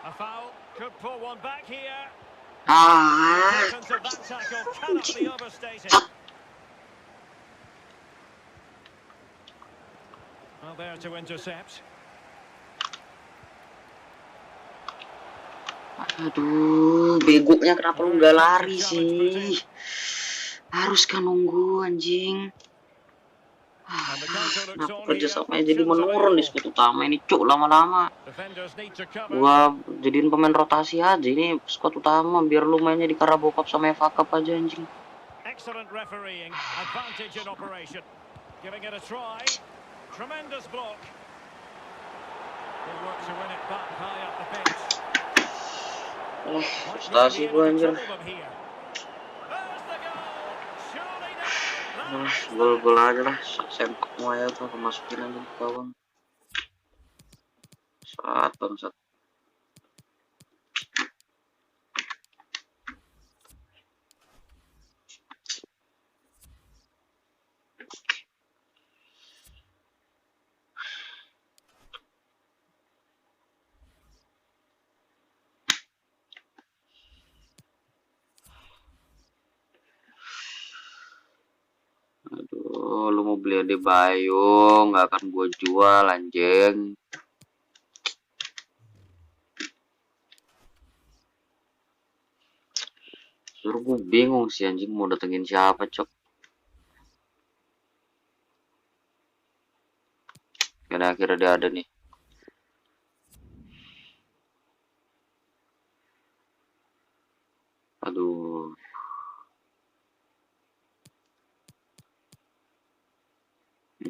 A foul. Could pull one back here. Ah, The importance of that tackle cannot be overstated. Well, there to intercept. aduh, begonya kenapa lu nggak lari sih? Harus kan nunggu anjing. And the counter looks Kenapa on kerja here. samanya jadi Options menurun di available. skuad utama ini, cuk, lama-lama. Defenders need to cover. Gua jadiin pemain rotasi aja ini skuad utama biar lu mainnya di Carabao Cup sama FA Cup aja anjing. Excellent refereeing. Advantage in operation. Giving it a try. Tremendous block. Good work to win it back high up the pitch. Oh, Might frustasi really be gua able to anjir. trouble them here. There's the goal. Surely now. Ah, That is gol-gol aja lah, sempak semuanya tuh masukin aja ke gawang. Bangsat. Aduh, lu mau beli Adebayo, nggak akan gua jual anjing. Suruh gue bingung sih anjing mau datengin siapa, cok. Karena akhirnya dia ada nih. Aduh.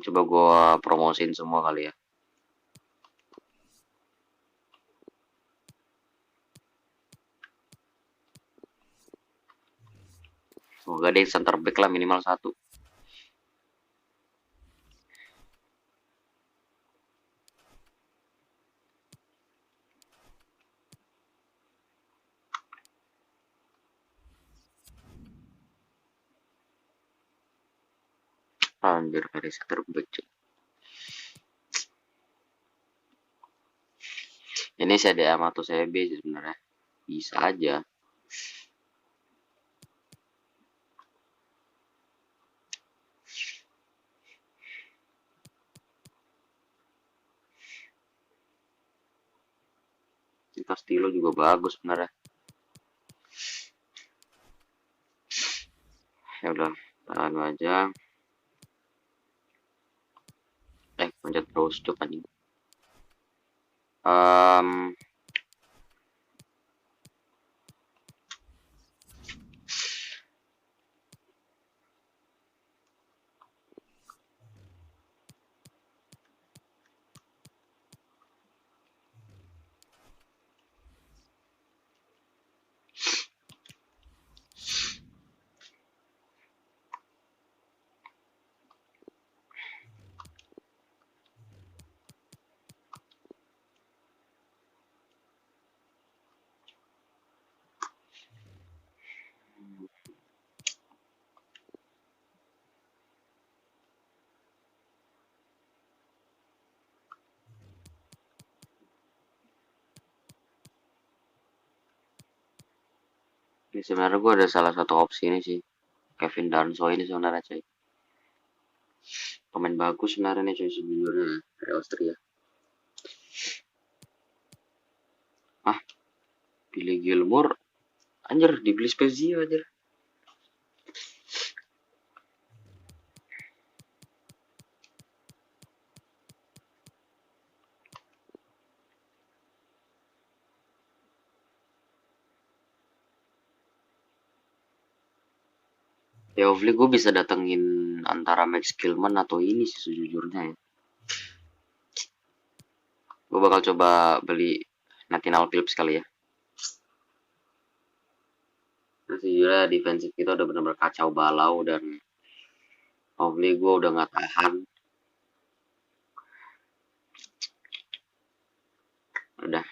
Coba gua promosiin semua kali ya. Semoga deh center back lah minimal 1. Anjir, dari center back, cuy. Ini CDM atau CB sih sebenarnya. Bisa aja. Castillo juga bagus sebenarnya. Ya udah, tahan aja. Pencet terus coba nih. Ya, sebenarnya gue ada salah satu opsi ini sih, Kevin Danso ini sebenarnya cuy. Pemain bagus sebenarnya nih cuy sejujurnya dari Austria. Billy Gilmour anjir dibeli Spezia anjir. Ya hopefully gue bisa datengin antara Max Gilman atau ini sih sejujurnya ya. Gue bakal coba beli Nathaniel Phillips kali ya. Nah, sejujurnya defensif kita udah benar-benar kacau balau dan hopefully gue udah nggak tahan. Udah.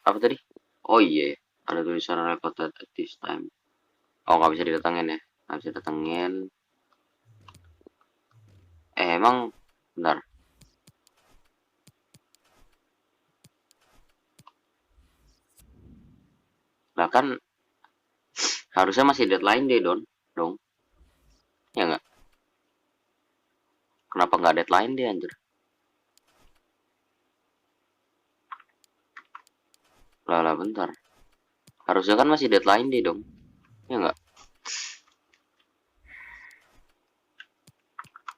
Apa tadi? Oh iya, ada tulisan recorded at this time. Oh nggak bisa didatengin ya? Nggak bisa datengin. Emang bentar. Lah kan harusnya masih deadline day dong. Ya nggak? Kenapa nggak deadline day anjir? Lah bentar. Harusnya kan masih deadline day dong. Ya nggak?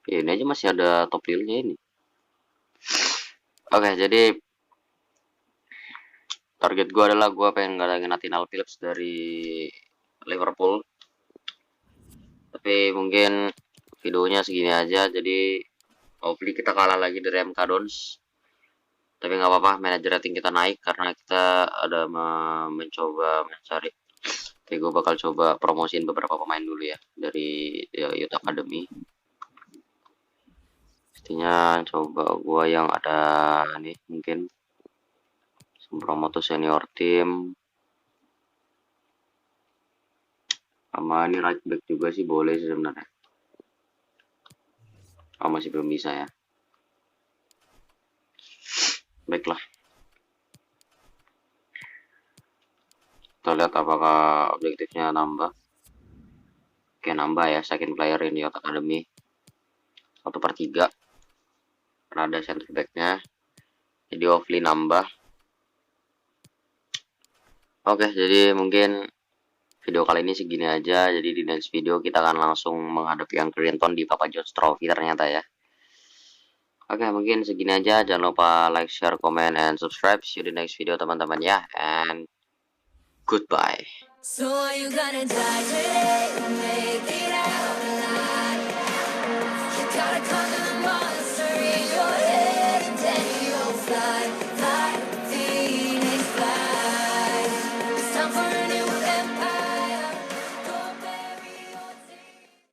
Ya, ini aja masih ada top dealnya ini. Oke, jadi target gue adalah gue pengen ngadangin Nathaniel Phillips dari Liverpool. Tapi mungkin videonya segini aja. Jadi hopefully kita kalah lagi dari MK Dons. Tapi nggak apa-apa, manajer rating kita naik karena kita ada mencoba mencari. Oke, gue bakal coba promosiin beberapa pemain dulu ya dari Youth Academy. Pastinya coba gue yang ada nih mungkin promoto senior tim. Sama ini right back juga sih boleh sih sebenarnya. Oh masih belum bisa ya. Baiklah. Kita lihat apakah objektifnya nambah. Oke nambah ya, second player in Youth Academy 1/3. Karena ada center backnya. Jadi hopefully nambah. Oke, jadi mungkin video kali ini segini aja. Jadi di next video kita akan langsung menghadapi yang Clinton di Papa John's Trophy ternyata ya. Oke, mungkin segini aja. Jangan lupa like, share, comment, and subscribe. See you di next video teman-teman ya. And goodbye. So are you gonna die today? Make it out.